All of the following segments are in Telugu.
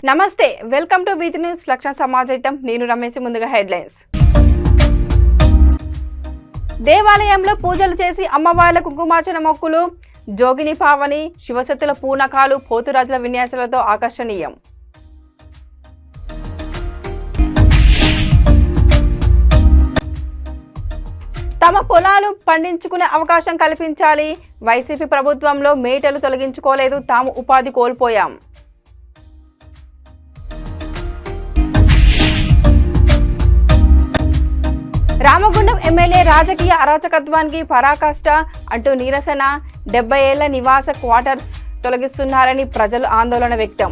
నమస్తే వెల్కమ్ టు బీతి న్యూస్ లక్షణ సమాజైతం నేను రమేష్ ముందుగా హెడ్లైన్స్ దేవాలయంలో పూజలు చేసి అమ్మవార్లకు కుంకుమార్చన మొక్కులు జోగిని పావని శివశక్తుల పూనకాలు పోతురాజుల విన్యాసాలతో ఆకర్షణీయం తమ పొలాలు పండించుకునే అవకాశం కల్పించాలి వైసీపీ ప్రభుత్వంలో మేటలు తొలగించుకోలేదు తాము ఉపాధి కోల్పోయాం రామగుండం ఎమ్మెల్యే రాజకీయ అరాచకత్వానికి పరాకాష్ట అంటూ నిరసన 70 ఏళ్ల నివాస క్వార్టర్స్ తొలగిస్తున్నారని ప్రజలు ఆందోళన వ్యక్తం.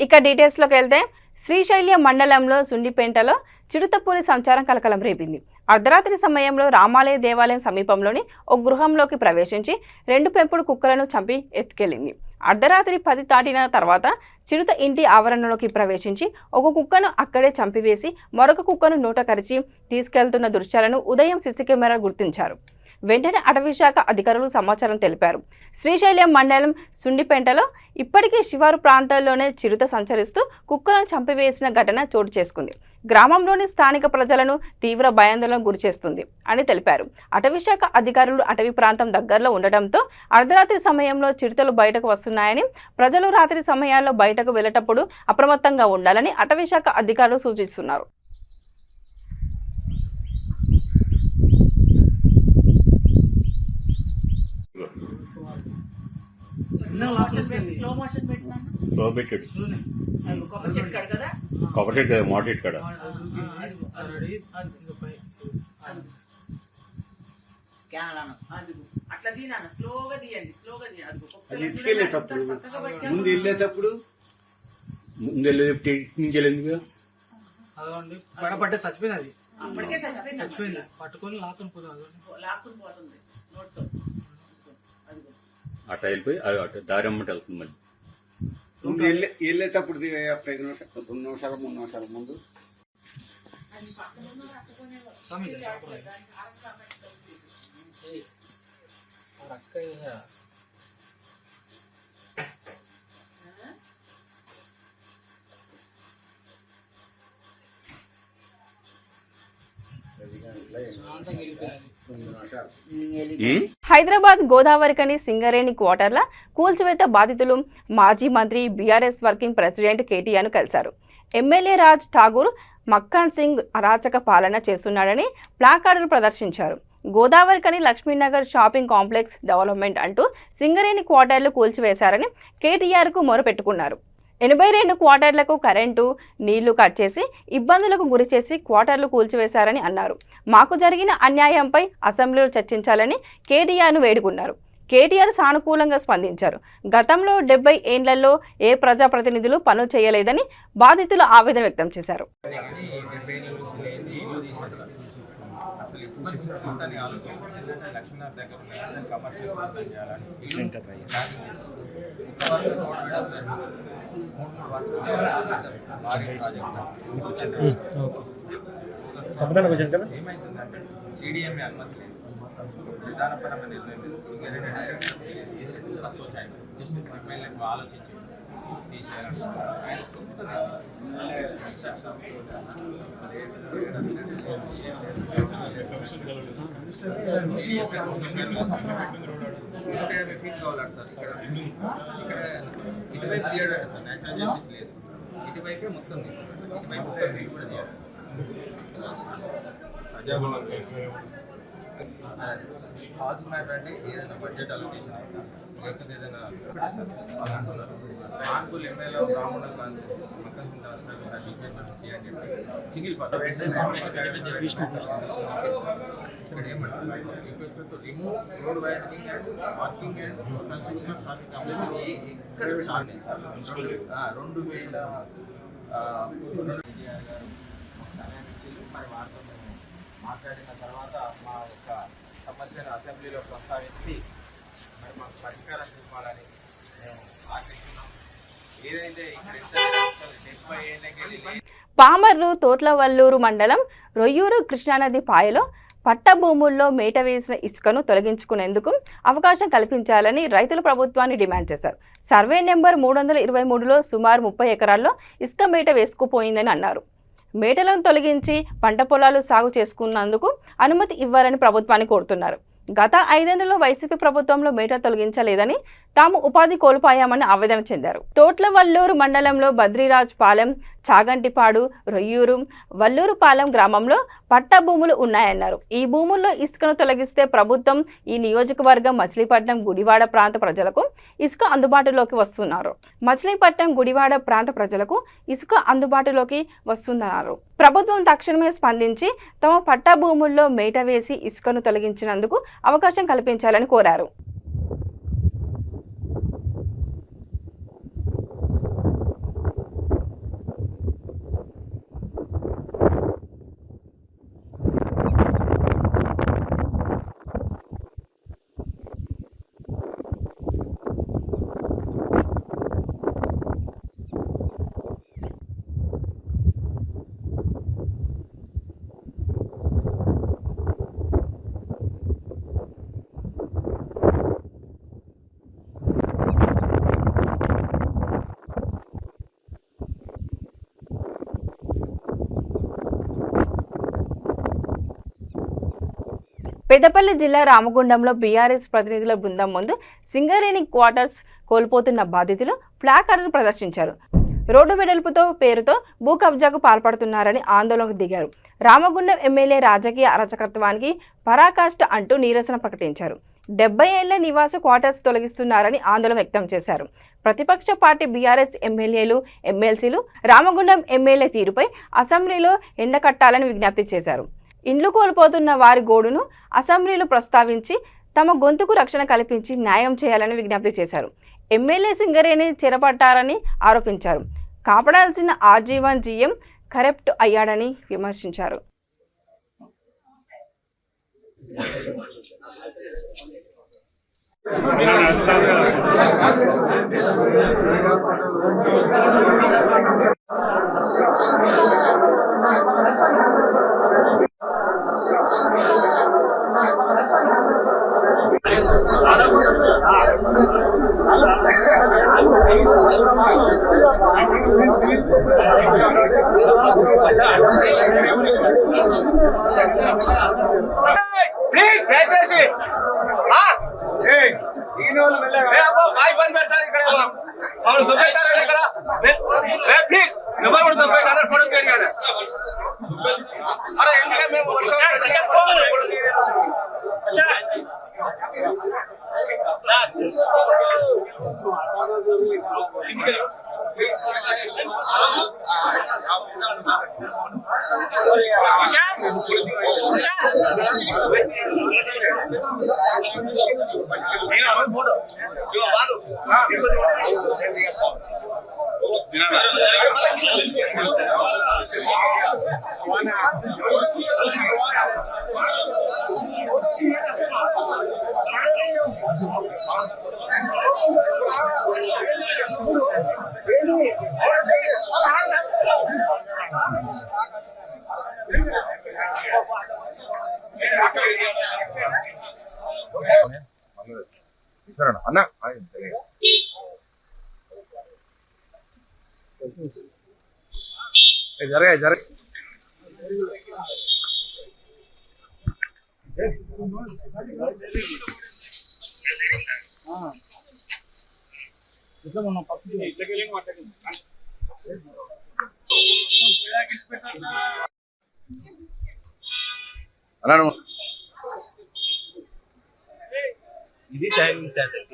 ఇక డీటెయిల్స్లోకి వెళ్తే శ్రీశైలం మండలంలో సుండిపేంటలో చిరుతపులి సంచారం కలకలం రేపింది. అర్ధరాత్రి సమయంలో రామాలయ దేవాలయం సమీపంలోని ఓ గృహంలోకి ప్రవేశించి 2 పెంపుడు కుక్కలను చంపి ఎత్తుకెళ్లింది. అర్ధరాత్రి 10 దాటిన తర్వాత చిరుత ఇంటి ఆవరణలోకి ప్రవేశించి ఒక కుక్కను అక్కడే చంపివేసి మరొక కుక్కను నోట కరిచి తీసుకెళ్తున్న దృశ్యాలను ఉదయం సీసీ కెమెరా గుర్తించారు. వెంటనే అటవీశాఖ అధికారులు సమాచారం తెలిపారు. శ్రీశైలం మండలం సుండిపేంటలో ఇప్పటికే శివారు ప్రాంతాల్లోనే చిరుత సంచరిస్తూ కుక్కలను చంపివేసిన ఘటన చోటు చేసుకుంది. గ్రామంలోని స్థానిక ప్రజలను తీవ్ర భయాందోళనకు గురిచేస్తుంది అని తెలిపారు. అటవీశాఖ అధికారులు అటవీ ప్రాంతం దగ్గరలో ఉండటంతో అర్ధరాత్రి సమయంలో చిరుతలు బయటకు వస్తున్నాయని, ప్రజలు రాత్రి సమయాల్లో బయటకు వెళ్లేటప్పుడు అప్రమత్తంగా ఉండాలని అటవీశాఖ అధికారులు సూచిస్తున్నారు. కొబ్బరి చెట్టు కదా మోటార్ చెట్టు కదా ముందు వెళ్ళేటప్పుడు అదండి పడబట్టే చచ్చిపోయింది. అది చచ్చిపోయింది పట్టుకొని లాక్కుని పోతుంది. అట్లా వెళ్ళిపోయి అటు దారి అమ్మటి వెళ్తుంది. మళ్ళీ ముందు వెళ్ళేటప్పుడు 2 నిమిషాలు 3 నిమిషాల ముందు హైదరాబాద్ గోదావరికని సింగరేణి క్వార్టర్ల కూల్చివేత బాధితులు మాజీ మంత్రి బీఆర్ఎస్ వర్కింగ్ ప్రెసిడెంట్ కేటీఆర్ను కలిశారు. ఎమ్మెల్యే రాజ్ ఠాగూర్ మక్కాన్ సింగ్ అరాచక పాలన చేస్తున్నాడని ప్లాకార్డులు ప్రదర్శించారు. Godavarikhani Lakshmi Nagar shopping complex development అంటూ సింగరేణి క్వార్టర్లు కూల్చివేశారని కేటీఆర్కు మొరపెట్టుకున్నారు. 82 క్వార్టర్లకు కరెంటు నీళ్లు కట్ చేసి ఇబ్బందులకు గురిచేసి క్వార్టర్లు కూల్చివేశారని అన్నారు. మాకు జరిగిన అన్యాయంపై అసెంబ్లీలో చర్చించాలని కేటీఆర్ను వేడుకున్నారు. కేటీఆర్ సానుకూలంగా స్పందించారు. గతంలో 70 ఏళ్లలో ఏ ప్రజాప్రతినిధులు పనులు చేయలేదని బాధితులు ఆవేదన వ్యక్తం చేశారు. ఏమైతుందంటే సిడిఎంఏ అనుమతి విధానపరమైన నిర్ణయం సింగరేణి జస్ట్ ఎమ్మెల్యేకు ఆలోచించి తీసేయాలని ఆయన సొంతంగా ఫీట్ కావాలంట సార్. ఇక్కడ ఇటువైపు తీయడం సార్ న్యాచురల్ జస్టిస్ లేదు. ఇటువైపే మొత్తం తీసుకుంటారు. ఇటువైపు ఫీట్ కూడా తీయాలి. హాల్స్ మ్యాటర్ అంటే ఏదైనా బడ్జెట్ అలొకేషన్ అవుతా లేకపోతే ఏదైనా వాళ్ళు అంటున్నారు కాన్పూల్ ఎమ్మెల్యే రామగుండం కాన్స్టిట్యూన్సీ మక్కన్ సింగ్ రాష్ట్రాలు డిపిఎస్సి అని చెప్పి సింగిల్ పర్సన్ ఇక్కడ ఏమంటారు remove road widening and walking and construction of shopping complex ఎక్కడ చాలా సార్ 2000 సమయం ఇచ్చింది. మరి వారితో మేము మాట్లాడిన తర్వాత మా యొక్క సమస్యను అసెంబ్లీలో ప్రస్తావించి మరి మాకు పరిష్కారం ఇవ్వాలని మేము ఆశిస్తున్నాం. ఏదైతే ఇక్కడ 70 ఏళ్ళకి పామర్రు తోట్లవల్లూరు మండలం రొయ్యూరు కృష్ణానది పాయలో పట్ట భూముల్లో మేట వేసిన ఇసుకను తొలగించుకునేందుకు అవకాశం కల్పించాలని రైతులు ప్రభుత్వాన్ని డిమాండ్ చేశారు. సర్వే నెంబర్ 323లో సుమారు 30 ఎకరాల్లో ఇసుక మేట వేసుకుపోయిందని అన్నారు. మేటలను తొలగించి పంట పొలాలు సాగు చేసుకున్నందుకు అనుమతి ఇవ్వాలని ప్రభుత్వాన్ని కోరుతున్నారు. గత 5 ఏళ్లలో వైసీపీ ప్రభుత్వంలో మేట తొలగించలేదని, తాము ఉపాధి కోల్పోయామని ఆవేదన చెందారు. తోట్లవల్లూరు మండలంలో బద్రీరాజ్ పాలెం, చాగంటిపాడు, రొయ్యూరు, వల్లూరుపాలెం గ్రామంలో పట్ట భూములు ఉన్నాయన్నారు. ఈ భూముల్లో ఇసుకను తొలగిస్తే ప్రభుత్వం ఈ నియోజకవర్గం మచిలీపట్నం గుడివాడ ప్రాంత ప్రజలకు ఇసుక అందుబాటులోకి వస్తున్నారు. మచిలీపట్నం గుడివాడ ప్రాంత ప్రజలకు ఇసుక అందుబాటులోకి వస్తున్నారు. ప్రభుత్వం తక్షణమే స్పందించి తమ పట్ట భూముల్లో మేట వేసి ఇసుకను తొలగించినందుకు అవకాశం కల్పించాలని కోరారు. పెద్దపల్లి జిల్లా రామగుండంలో బీఆర్ఎస్ ప్రతినిధుల బృందం ముందు సింగరేణి క్వార్టర్స్ కోల్పోతున్న బాధితులు ప్లాకార్డులు ప్రదర్శించారు. రోడ్డు వెడల్పుతో పేరుతో భూ కబ్జాకు పాల్పడుతున్నారని ఆందోళనకు దిగారు. రామగుండం ఎమ్మెల్యే రాజకీయ అరాచకత్వానికి పరాకాష్ట అంటూ నిరసన ప్రకటించారు. 70 ఏళ్ల నివాస క్వార్టర్స్ తొలగిస్తున్నారని ఆందోళన వ్యక్తం చేశారు. ప్రతిపక్ష పార్టీ బీఆర్ఎస్ ఎమ్మెల్యేలు, ఎమ్మెల్సీలు రామగుండం ఎమ్మెల్యే తీరుపై అసెంబ్లీలో ఎండకట్టాలని విజ్ఞప్తి చేశారు. ఇండ్లు కోల్పోతున్న వారి గోడును అసెంబ్లీలో ప్రస్తావించి తమ గొంతుకు రక్షణ కల్పించి న్యాయం చేయాలని విజ్ఞప్తి చేశారు. ఎమ్మెల్యే సింగరేణి చెరపట్టారని ఆరోపించారు. కాపాడాల్సిన ఆర్జీవన్ జీఎం కరప్ట్ అయ్యాడని విమర్శించారు. అన్న జరగ ఇది టైమింగ్ సెంటర్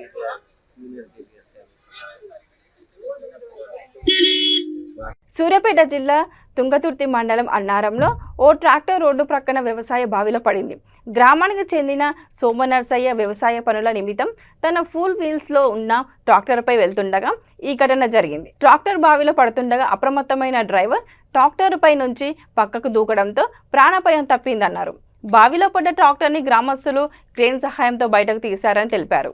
సూర్యాపేట జిల్లా తుంగతుర్తి మండలం అన్నారంలో ఓ ట్రాక్టర్ రోడ్డు ప్రక్కన వ్యవసాయ బావిలో పడింది. గ్రామానికి చెందిన సోమనర్సయ్య వ్యవసాయ పనుల నిమిత్తం తన ఫుల్ వీల్స్లో ఉన్న ట్రాక్టర్పై వెళ్తుండగా ఈ ఘటన జరిగింది. ట్రాక్టర్ బావిలో పడుతుండగా అప్రమత్తమైన డ్రైవర్ ట్రాక్టర్పై నుంచి పక్కకు దూకడంతో ప్రాణాపాయం తప్పిందన్నారు. బావిలో పడ్డ ట్రాక్టర్ని గ్రామస్తులు క్రేన్ సహాయంతో బయటకు తీశారని తెలిపారు.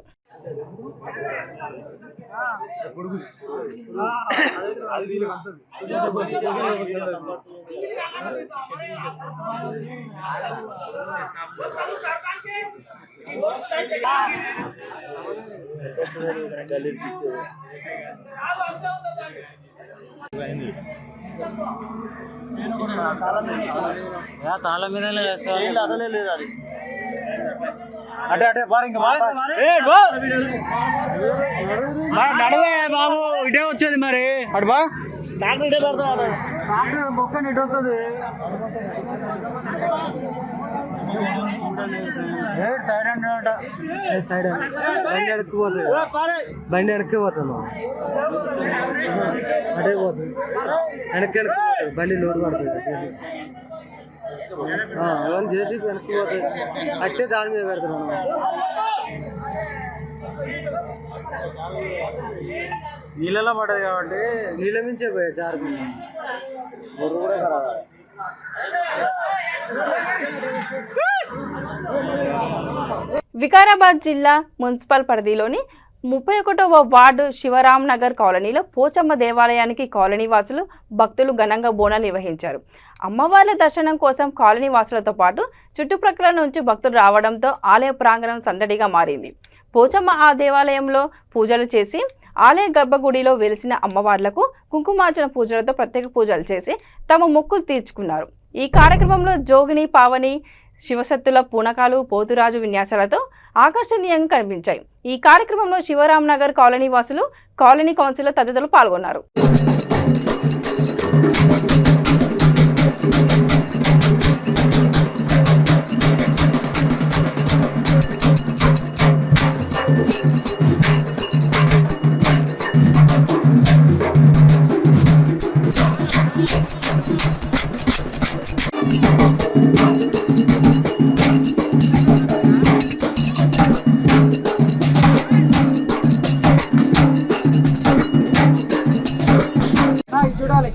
తాళ మీద అదలే లేదు అది అంటే అంటే నడవే బాబు ఇటే వచ్చేది మరి అటు బా నాకు ఇటే పడతాడు మొక్క ఇటు వస్తుంది సైడ్ అంటే సైడ్ బండి ఎడుక్కుపోతుంది బండి వెనక్కిపోతుంది అటే పోతుంది వెనక్కి బండి లోటు పడుతుంది ఎవరు చేసి వెనక్కిపోతుంది అట్టే దాని మీద పెడుతున్నాను నీళ్ళలో పడదు కాబట్టి నీళ్ళ మించే పోయాయి జారుకుంటా బొర్రు కూడా ఖరాబ్ వికారాబాద్ జిల్లా మున్సిపల్ పరిధిలోని 31వ వార్డు శివరాం నగర్ కాలనీలో పోచమ్మ దేవాలయానికి కాలనీ వాసులు భక్తులు ఘనంగా బోనాలు నిర్వహించారు. అమ్మవార్ల దర్శనం కోసం కాలనీ వాసులతో పాటు చుట్టుప్రక్కల నుంచి భక్తులు రావడంతో ఆలయ ప్రాంగణం సందడిగా మారింది. పోచమ్మ ఆ దేవాలయంలో పూజలు చేసి ఆలయ గర్భగుడిలో వెలిసిన అమ్మవార్లకు కుంకుమార్చన పూజలతో ప్రత్యేక పూజలు చేసి తమ మొక్కులు తీర్చుకున్నారు. ఈ కార్యక్రమంలో జోగిని పావని శివసత్తుల పూనకాలు పోతురాజు విన్యాసాలతో ఆకర్షణీయంగా కనిపించాయి. ఈ కార్యక్రమంలో శివరాం నగర్ కాలనీ వాసులు, కాలనీ కౌన్సిలర్ తదితరులు పాల్గొన్నారు. చూడాలి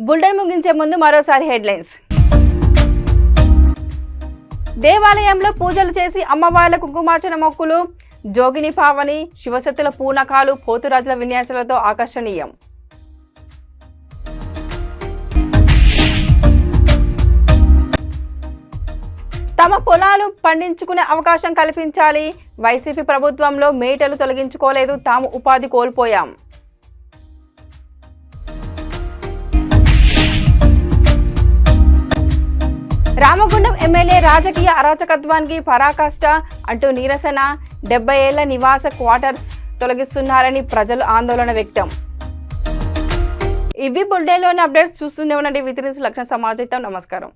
బులెటిన్ ముగించే ముందు మరోసారి హెడ్లైన్స్. దేవాలయంలో పూజలు చేసి అమ్మవార్ల కుంకుమార్చన మొక్కులు, జోగిని పావని శివసత్తుల పూనకాలు పోతురాజుల విన్యాసాలతో ఆకర్షణీయం. తమ పొలాలు పండించుకునే అవకాశం కల్పించాలి. వైసీపీ ప్రభుత్వంలో మేటలు తొలగించుకోలేదు, తాము ఉపాధి కోల్పోయాం. రామగుండం ఎమ్మెల్యే రాజకీయ అరాచకత్వానికి పరాకాష్ట అంటూ నిరసన 70 ఏళ్ల నివాస క్వార్టర్స్ తొలగిస్తున్నారని ప్రజలు ఆందోళన వ్యక్తం. ఇవి బుల్డేలోని అప్డేట్స్ చూస్తూనే ఉండండి. విత్ న్యూస్ లక్ష్యం సమాజం. నమస్కారం.